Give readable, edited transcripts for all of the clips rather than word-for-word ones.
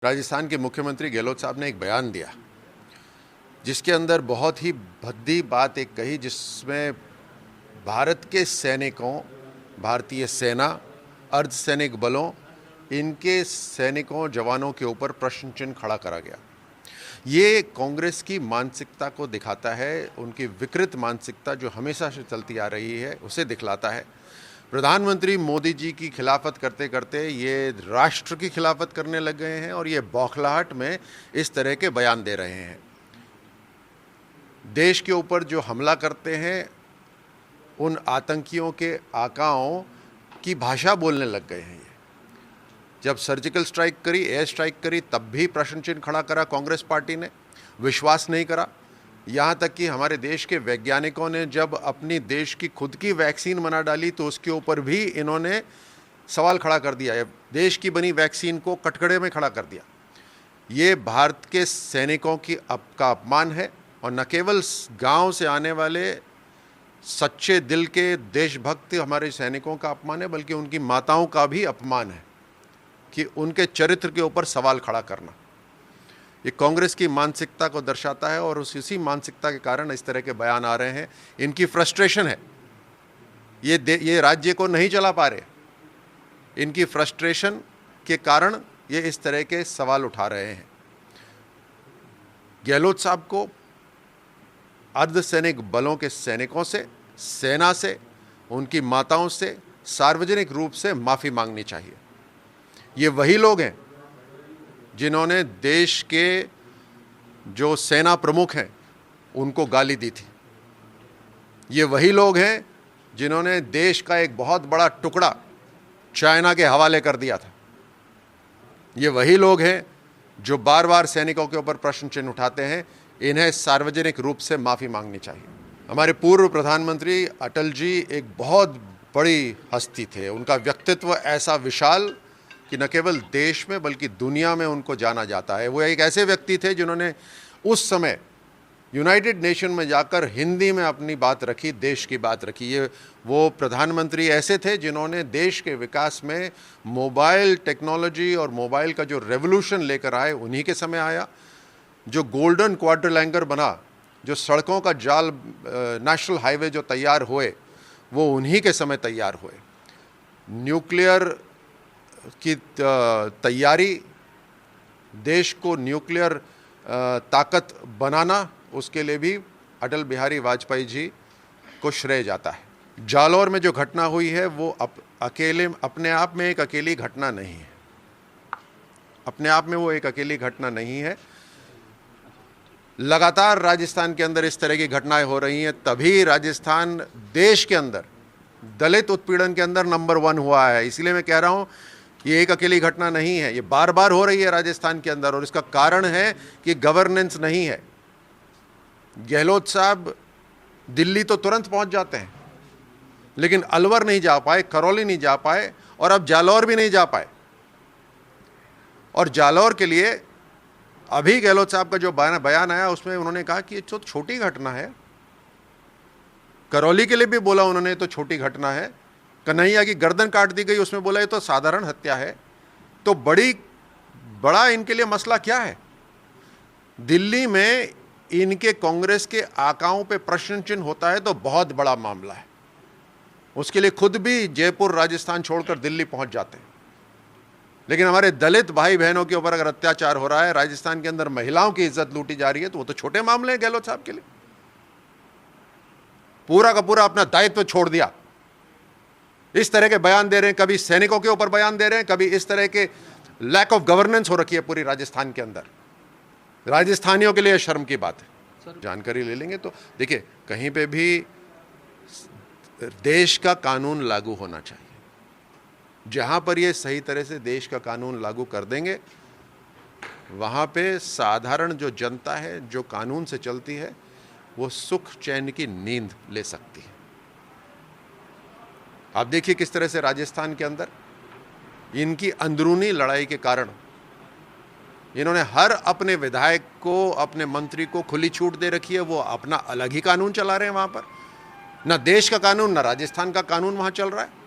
राजस्थान के मुख्यमंत्री गहलोत साहब ने एक बयान दिया जिसके अंदर बहुत ही भद्दी बात एक कही, जिसमें भारत के सैनिकों, भारतीय सेना, अर्धसैनिक बलों, इनके सैनिकों, जवानों के ऊपर प्रश्न चिन्ह खड़ा करा गया। ये कांग्रेस की मानसिकता को दिखाता है, उनकी विकृत मानसिकता जो हमेशा से चलती आ रही है उसे दिखलाता है। प्रधानमंत्री मोदी जी की खिलाफत करते करते ये राष्ट्र की खिलाफत करने लग गए हैं और ये बौखलाहट में इस तरह के बयान दे रहे हैं। देश के ऊपर जो हमला करते हैं उन आतंकियों के आकाओं की भाषा बोलने लग गए हैं। जब सर्जिकल स्ट्राइक करी, एयर स्ट्राइक करी, तब भी प्रश्न चिन्ह खड़ा करा कांग्रेस पार्टी ने, विश्वास नहीं करा। यहाँ तक कि हमारे देश के वैज्ञानिकों ने जब अपनी देश की खुद की वैक्सीन बना डाली तो उसके ऊपर भी इन्होंने सवाल खड़ा कर दिया है। देश की बनी वैक्सीन को कटघरे में खड़ा कर दिया। ये भारत के सैनिकों की का अपमान है और न केवल गांव से आने वाले सच्चे दिल के देशभक्त हमारे सैनिकों का अपमान है, बल्कि उनकी माताओं का भी अपमान है कि उनके चरित्र के ऊपर सवाल खड़ा करना। ये कांग्रेस की मानसिकता को दर्शाता है और उसी मानसिकता के कारण इस तरह के बयान आ रहे हैं। इनकी फ्रस्ट्रेशन है, ये राज्य को नहीं चला पा रहे। इनकी फ्रस्ट्रेशन के कारण ये इस तरह के सवाल उठा रहे हैं। गहलोत साहब को अर्धसैनिक बलों के सैनिकों से, सेना से, उनकी माताओं से सार्वजनिक रूप से माफ़ी मांगनी चाहिए। ये वही लोग हैं जिन्होंने देश के जो सेना प्रमुख हैं उनको गाली दी थी। ये वही लोग हैं जिन्होंने देश का एक बहुत बड़ा टुकड़ा चाइना के हवाले कर दिया था। ये वही लोग हैं जो बार बार सैनिकों के ऊपर प्रश्न चिन्ह उठाते हैं। इन्हें सार्वजनिक रूप से माफ़ी मांगनी चाहिए। हमारे पूर्व प्रधानमंत्री अटल जी एक बहुत बड़ी हस्ती थे। उनका व्यक्तित्व ऐसा विशाल कि न केवल देश में बल्कि दुनिया में उनको जाना जाता है। वो एक ऐसे व्यक्ति थे जिन्होंने उस समय यूनाइटेड नेशन में जाकर हिंदी में अपनी बात रखी, देश की बात रखी। ये वो प्रधानमंत्री ऐसे थे जिन्होंने देश के विकास में मोबाइल टेक्नोलॉजी और मोबाइल का जो रेवोल्यूशन लेकर आए, उन्हीं के समय आया। जो गोल्डन क्वाड्रिलैंगर बना, जो सड़कों का जाल, नेशनल हाईवे जो तैयार हुए, वो उन्हीं के समय तैयार हुए। न्यूक्लियर की तैयारी, देश को न्यूक्लियर ताकत बनाना, उसके लिए भी अटल बिहारी वाजपेयी जी को श्रेय जाता है। जालौर में जो घटना हुई है वो अकेले अपने आप में एक अकेली घटना नहीं है। अपने आप में वो एक अकेली घटना नहीं है। लगातार राजस्थान के अंदर इस तरह की घटनाएं हो रही हैं, तभी राजस्थान देश के अंदर दलित उत्पीड़न के अंदर नंबर 1 हुआ है। इसलिए मैं कह रहा हूं ये एक अकेली घटना नहीं है, ये बार बार हो रही है राजस्थान के अंदर और इसका कारण है कि गवर्नेंस नहीं है। गहलोत साहब दिल्ली तो तुरंत पहुंच जाते हैं, लेकिन अलवर नहीं जा पाए, करौली नहीं जा पाए और अब जालौर भी नहीं जा पाए। और जालौर के लिए अभी गहलोत साहब का जो बयान आया उसमें उन्होंने कहा कि ये तो छोटी घटना है। करौली के लिए भी बोला उन्होंने तो छोटी घटना है। कन्हैया की गर्दन काट दी गई, उसमें बोला ये तो साधारण हत्या है। तो बड़ा इनके लिए मसला क्या है? दिल्ली में इनके कांग्रेस के आकाओं पे प्रश्न चिन्ह होता है तो बहुत बड़ा मामला है। उसके लिए खुद भी जयपुर, राजस्थान छोड़कर दिल्ली पहुंच जाते हैं। लेकिन हमारे दलित भाई बहनों के ऊपर अगर अत्याचार हो रहा है, राजस्थान के अंदर महिलाओं की इज्जत लूटी जा रही है, तो वो तो छोटे मामले हैं गहलोत साहब के लिए। पूरा का पूरा अपना दायित्व छोड़ दिया। इस तरह के बयान दे रहे हैं, कभी सैनिकों के ऊपर बयान दे रहे हैं, कभी इस तरह के लैक ऑफ गवर्नेंस हो रखी है पूरी राजस्थान के अंदर। राजस्थानियों के लिए शर्म की बात है। जानकारी ले लेंगे तो देखिए, कहीं पे भी देश का कानून लागू होना चाहिए। जहां पर ये सही तरह से देश का कानून लागू कर देंगे, वहां पे साधारण जो जनता है, जो कानून से चलती है, वो सुख चैन की नींद ले सकती है। आप देखिए किस तरह से राजस्थान के अंदर इनकी अंदरूनी लड़ाई के कारण इन्होंने हर अपने विधायक को, अपने मंत्री को खुली छूट दे रखी है। वो अपना अलग ही कानून चला रहे हैं वहां पर। ना देश का कानून, ना राजस्थान का कानून वहां चल रहा है।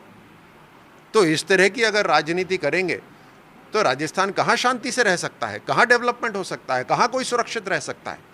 तो इस तरह की अगर राजनीति करेंगे तो राजस्थान कहाँ शांति से रह सकता है, कहाँ डेवलपमेंट हो सकता है, कहाँ कोई सुरक्षित रह सकता है।